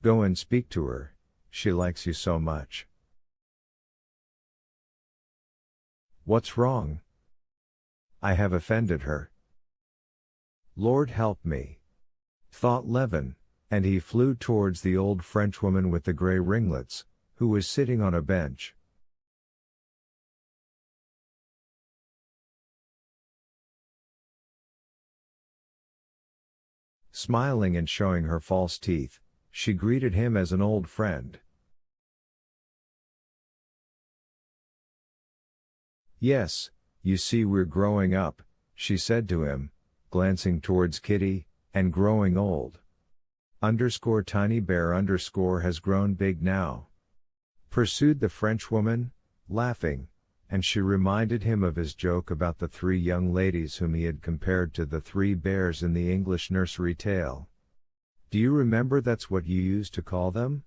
Go and speak to her, she likes you so much. What's wrong? I have offended her. Lord help me, thought Levin, and he flew towards the old Frenchwoman with the grey ringlets, who was sitting on a bench. Smiling and showing her false teeth, she greeted him as an old friend. Yes, you see we're growing up, she said to him, glancing towards Kitty, and growing old. Tiny bear has grown big now, pursued the Frenchwoman, laughing, and she reminded him of his joke about the 3 young ladies whom he had compared to the 3 bears in the English nursery tale. Do you remember that's what you used to call them?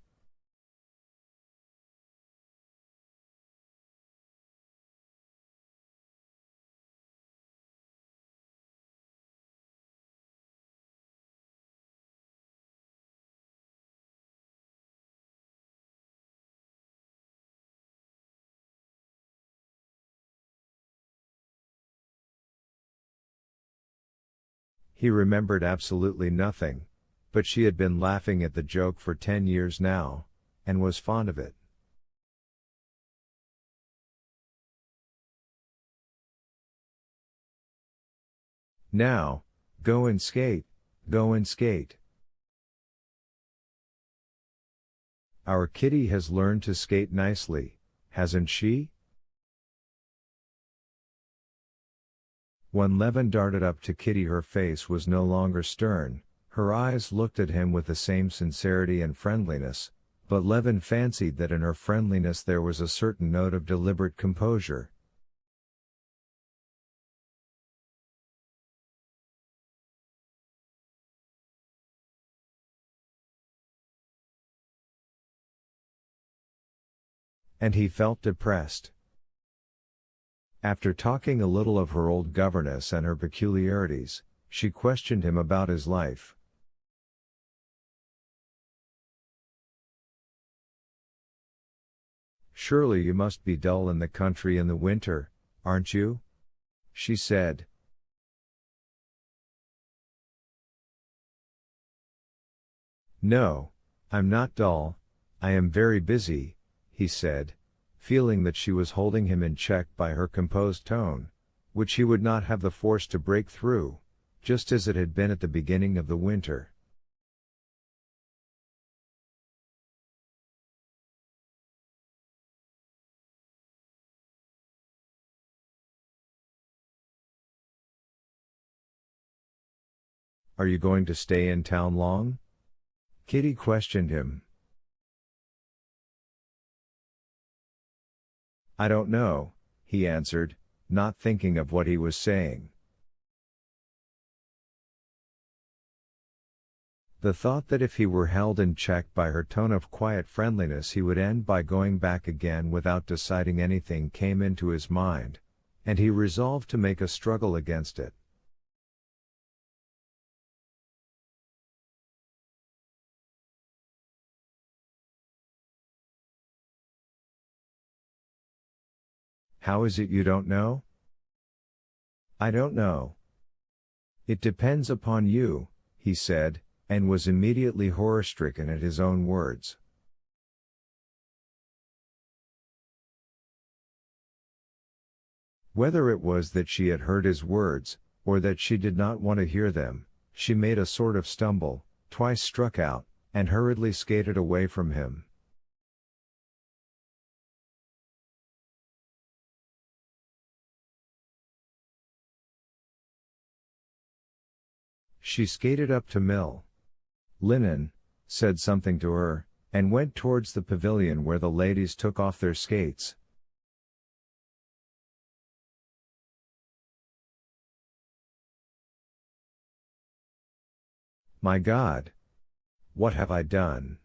He remembered absolutely nothing, but she had been laughing at the joke for 10 years now, and was fond of it. Now, go and skate, go and skate. Our Kitty has learned to skate nicely, hasn't she? When Levin darted up to Kitty, her face was no longer stern, her eyes looked at him with the same sincerity and friendliness, but Levin fancied that in her friendliness there was a certain note of deliberate composure. And he felt depressed. After talking a little of her old governess and her peculiarities, she questioned him about his life. Surely you must be dull in the country in the winter, aren't you? She said. No, I'm not dull, I am very busy, he said, feeling that she was holding him in check by her composed tone, which he would not have the force to break through, just as it had been at the beginning of the winter. Are you going to stay in town long? Kitty questioned him. I don't know, he answered, not thinking of what he was saying. The thought that if he were held in check by her tone of quiet friendliness he would end by going back again without deciding anything came into his mind, and he resolved to make a struggle against it. How is it you don't know? I don't know. It depends upon you, he said, and was immediately horror-stricken at his own words. Whether it was that she had heard his words, or that she did not want to hear them, she made a sort of stumble, twice struck out, and hurriedly skated away from him. She skated up to Mill Linen, said something to her, and went towards the pavilion where the ladies took off their skates. My God! What have I done?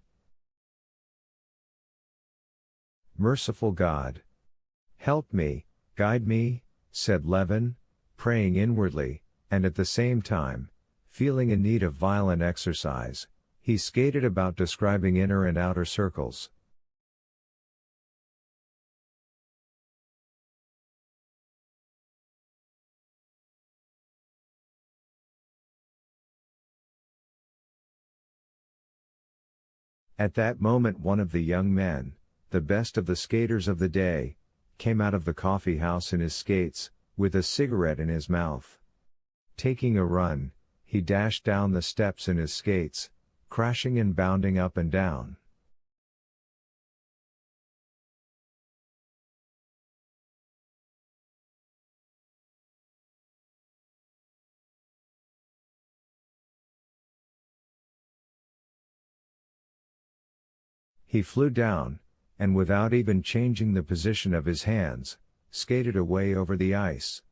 Merciful God! Help me, guide me, said Levin, praying inwardly, and at the same time, feeling in need of violent exercise, He skated about describing inner and outer circles. At that moment one of the young men, the best of the skaters of the day, came out of the coffee house in his skates, with a cigarette in his mouth. Taking a run, he dashed down the steps in his skates, crashing and bounding up and down. He flew down, and without even changing the position of his hands, skated away over the ice.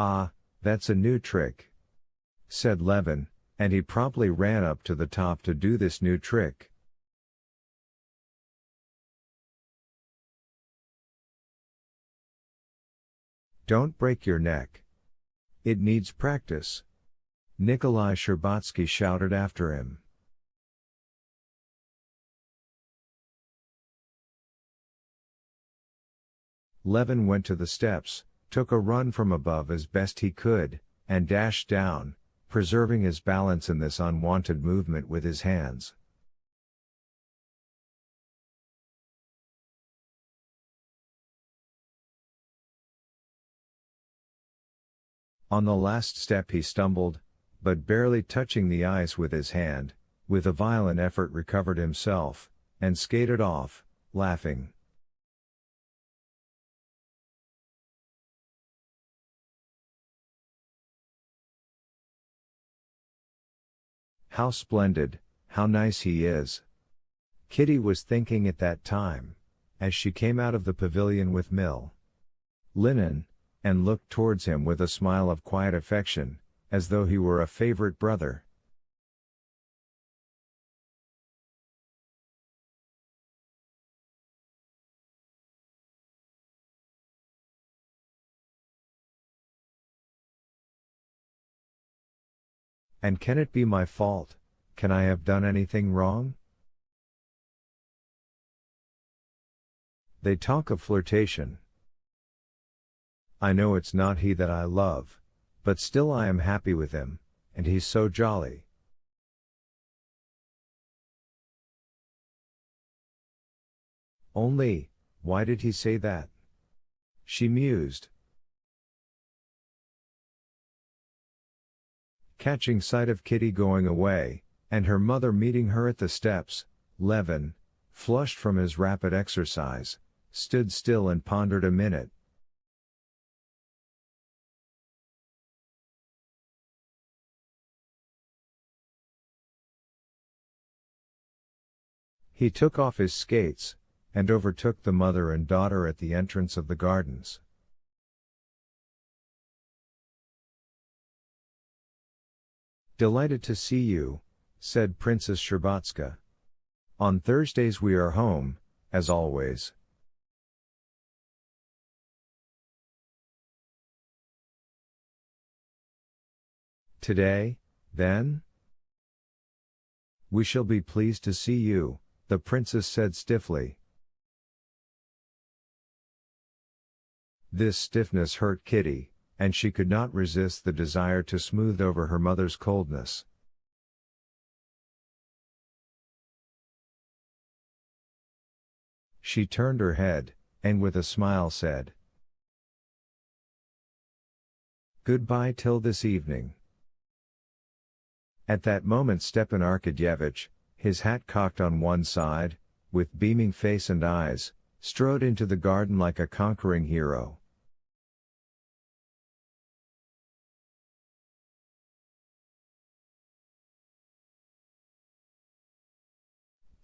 "Ah, that's a new trick," said Levin, and he promptly ran up to the top to do this new trick. "Don't break your neck. It needs practice," Nikolai Sherbatsky shouted after him. Levin went to the steps, took a run from above as best he could, and dashed down, preserving his balance in this unwanted movement with his hands. On the last step he stumbled, but barely touching the ice with his hand, with a violent effort recovered himself, and skated off, laughing. "How splendid, how nice he is," Kitty was thinking at that time, as she came out of the pavilion with Mill Linen, and looked towards him with a smile of quiet affection, as though he were a favorite brother. "And can it be my fault? Can I have done anything wrong?" They talk of flirtation. I know it's not he that I love, but still I am happy with him, and he's so jolly. Only, why did he say that? She mused. Catching sight of Kitty going away, and her mother meeting her at the steps, Levin, flushed from his rapid exercise, stood still and pondered a minute. He took off his skates, and overtook the mother and daughter at the entrance of the gardens. "Delighted to see you," said Princess Sherbatska. "On Thursdays we are home, as always." "Today, then?" "We shall be pleased to see you," the princess said stiffly. This stiffness hurt Kitty, and she could not resist the desire to smooth over her mother's coldness. She turned her head, and with a smile said, "Goodbye till this evening." At that moment Stepan Arkadyevitch, his hat cocked on one side, with beaming face and eyes, strode into the garden like a conquering hero.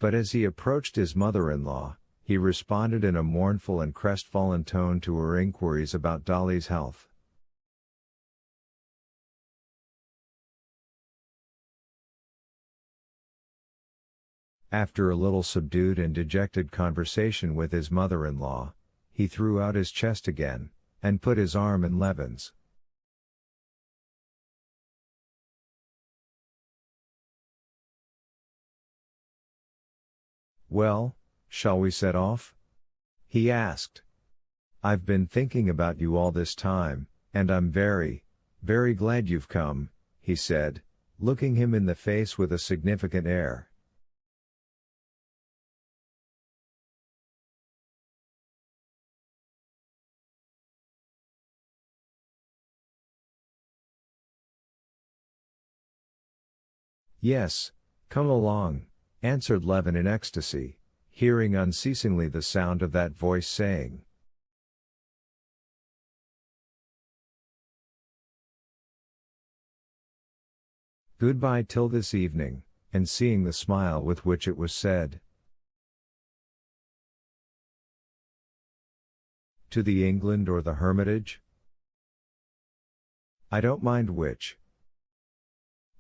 But as he approached his mother-in-law, he responded in a mournful and crestfallen tone to her inquiries about Dolly's health. After a little subdued and dejected conversation with his mother-in-law, he threw out his chest again, and put his arm in Levin's. Well, shall we set off? He asked. I've been thinking about you all this time, and I'm very, very glad you've come, he said, looking him in the face with a significant air. Yes, come along, answered Levin in ecstasy, hearing unceasingly the sound of that voice saying, "Goodbye till this evening," and seeing the smile with which it was said. To the England or the Hermitage? I don't mind which.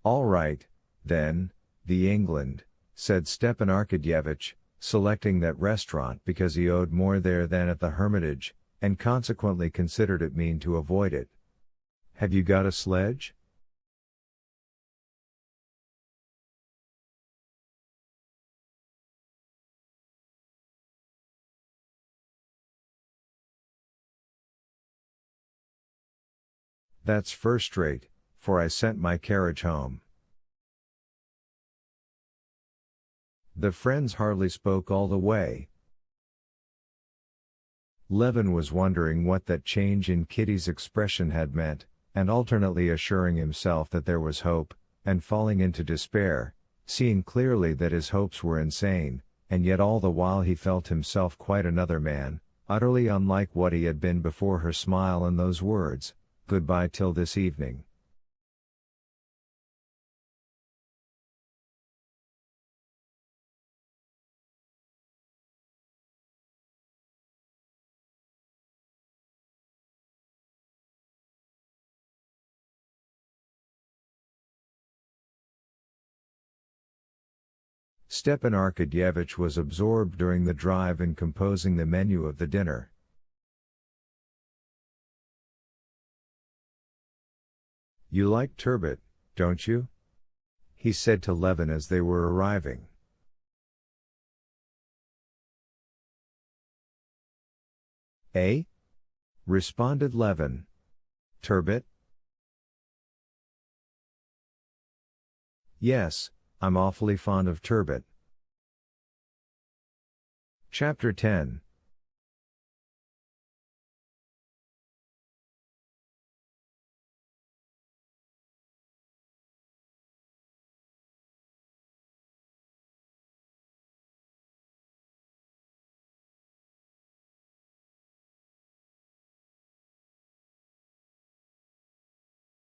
All right, then, the England, said Stepan Arkadyevitch, selecting that restaurant because he owed more there than at the Hermitage, and consequently considered it mean to avoid it. Have you got a sledge? That's first rate, for I sent my carriage home. The friends hardly spoke all the way. Levin was wondering what that change in Kitty's expression had meant, and alternately assuring himself that there was hope, and falling into despair, seeing clearly that his hopes were insane, and yet all the while he felt himself quite another man, utterly unlike what he had been before her smile and those words, "Goodbye till this evening." Stepan Arkadyevitch was absorbed during the drive in composing the menu of the dinner. "You like turbot, don't you?" he said to Levin as they were arriving. "Eh?" responded Levin. "Turbot?" "Yes, I'm awfully fond of turbot." Chapter 10